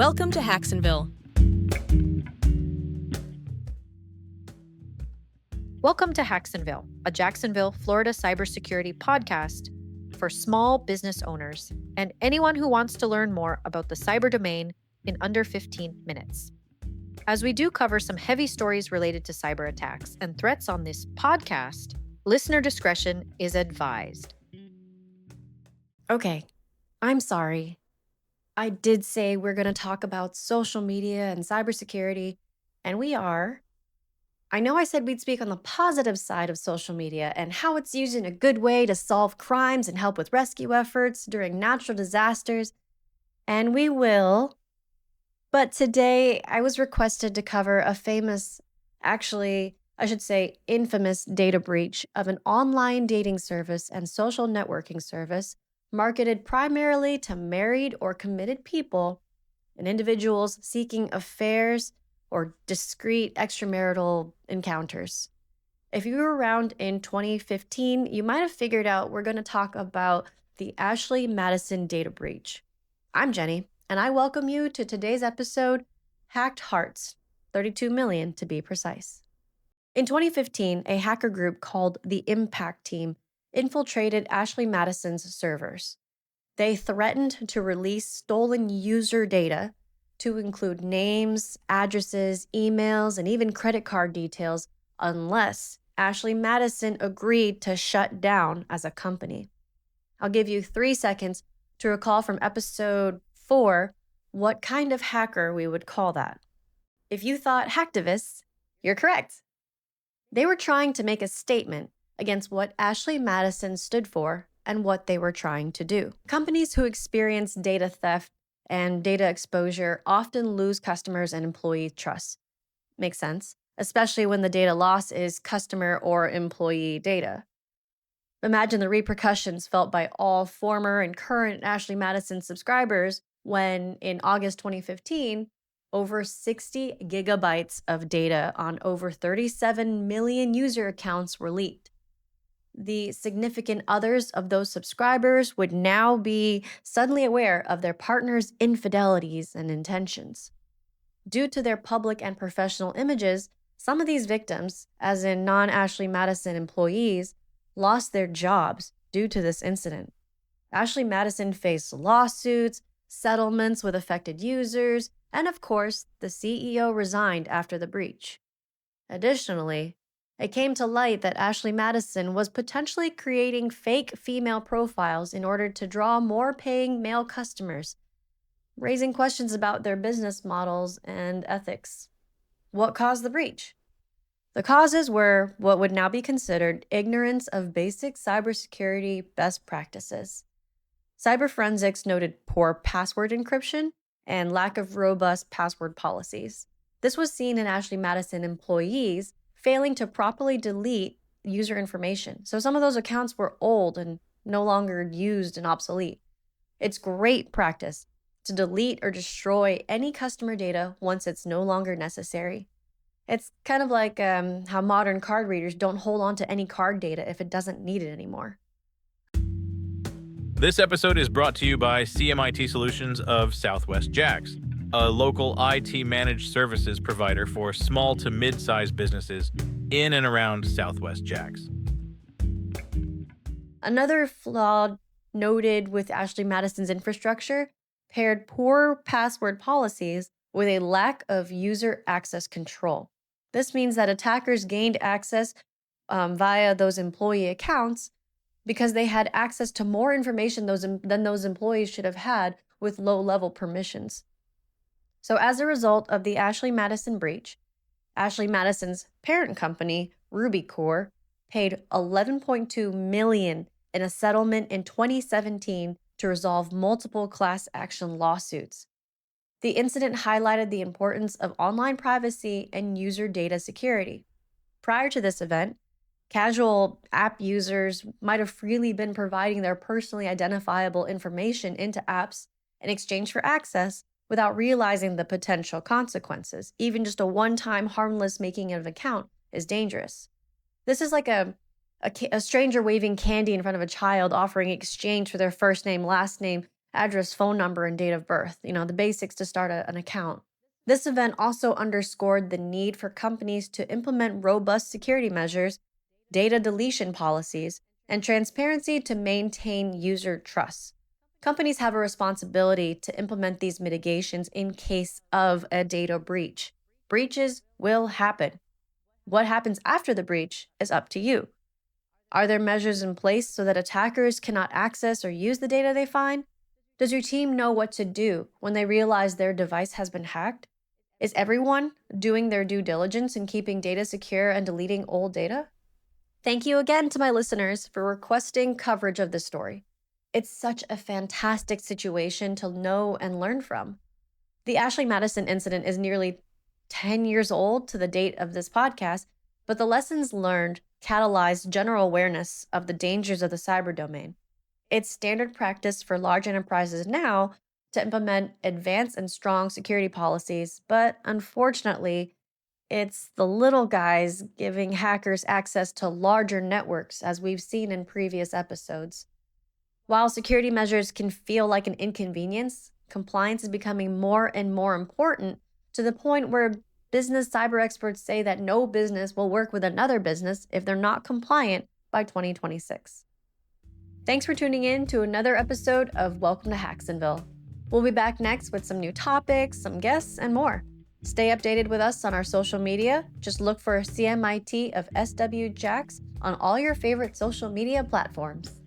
Welcome to Hacksonville. Welcome to Hacksonville, a Jacksonville, Florida cybersecurity podcast for small business owners and anyone who wants to learn more about the cyber domain in under 15 minutes. As we do cover some heavy stories related to cyber attacks and threats on this podcast, listener discretion is advised. Okay, I'm sorry. I did say we're going to talk about social media and cybersecurity, and we are. I know I said we'd speak on the positive side of social media and how it's used in a good way to solve crimes and help with rescue efforts during natural disasters, and we will. But today I was requested to cover a infamous data breach of an online dating service and social networking service marketed primarily to married or committed people and individuals seeking affairs or discreet extramarital encounters. If you were around in 2015, you might have figured out we're going to talk about the Ashley Madison data breach. I'm Jenny, and I welcome you to today's episode, Hacked Hearts, 32 million to be precise. In 2015, a hacker group called the Impact Team infiltrated Ashley Madison's servers. They threatened to release stolen user data to include names, addresses, emails, and even credit card details unless Ashley Madison agreed to shut down as a company. I'll give you 3 seconds to recall from episode 4 what kind of hacker we would call that. If you thought hacktivists, you're correct. They were trying to make a statement against what Ashley Madison stood for and what they were trying to do. Companies who experience data theft and data exposure often lose customers and employee trust. Makes sense, especially when the data loss is customer or employee data. Imagine the repercussions felt by all former and current Ashley Madison subscribers when, in August 2015, over 60 gigabytes of data on over 37 million user accounts were leaked. The significant others of those subscribers would now be suddenly aware of their partner's infidelities and intentions. Due to their public and professional images, some of these victims, as in non-Ashley Madison employees, lost their jobs due to this incident. Ashley Madison faced lawsuits, settlements with affected users, and of course, the CEO resigned after the breach. Additionally, it came to light that Ashley Madison was potentially creating fake female profiles in order to draw more paying male customers, raising questions about their business models and ethics. What caused the breach? The causes were what would now be considered ignorance of basic cybersecurity best practices. Cyber forensics noted poor password encryption and lack of robust password policies. This was seen in Ashley Madison employees failing to properly delete user information. So some of those accounts were old and no longer used and obsolete. It's great practice to delete or destroy any customer data once it's no longer necessary. It's kind of like how modern card readers don't hold on to any card data if it doesn't need it anymore. This episode is brought to you by CMIT Solutions of Southwest Jacks, a local IT managed services provider for small to mid-sized businesses in and around Southwest Jacks. Another flaw noted with Ashley Madison's infrastructure paired poor password policies with a lack of user access control. This means that attackers gained access via those employee accounts because they had access to more information than those employees should have had with low-level permissions. So as a result of the Ashley Madison breach, Ashley Madison's parent company, RubyCore, paid $11.2 million in a settlement in 2017 to resolve multiple class action lawsuits. The incident highlighted the importance of online privacy and user data security. Prior to this event, casual app users might have freely been providing their personally identifiable information into apps in exchange for access without realizing the potential consequences. Even just a one-time harmless making of an account is dangerous. This is like a stranger waving candy in front of a child offering exchange for their first name, last name, address, phone number, and date of birth, the basics to start an account. This event also underscored the need for companies to implement robust security measures, data deletion policies, and transparency to maintain user trust. Companies have a responsibility to implement these mitigations in case of a data breach. Breaches will happen. What happens after the breach is up to you. Are there measures in place so that attackers cannot access or use the data they find? Does your team know what to do when they realize their device has been hacked? Is everyone doing their due diligence in keeping data secure and deleting old data? Thank you again to my listeners for requesting coverage of this story. It's such a fantastic situation to know and learn from. The Ashley Madison incident is nearly 10 years old to the date of this podcast, but the lessons learned catalyzed general awareness of the dangers of the cyber domain. It's standard practice for large enterprises now to implement advanced and strong security policies, but unfortunately, it's the little guys giving hackers access to larger networks, as we've seen in previous episodes. While security measures can feel like an inconvenience, compliance is becoming more and more important to the point where business cyber experts say that no business will work with another business if they're not compliant by 2026. Thanks for tuning in to another episode of Welcome to Hacksonville. We'll be back next with some new topics, some guests, and more. Stay updated with us on our social media. Just look for CMIT of SW Jax on all your favorite social media platforms.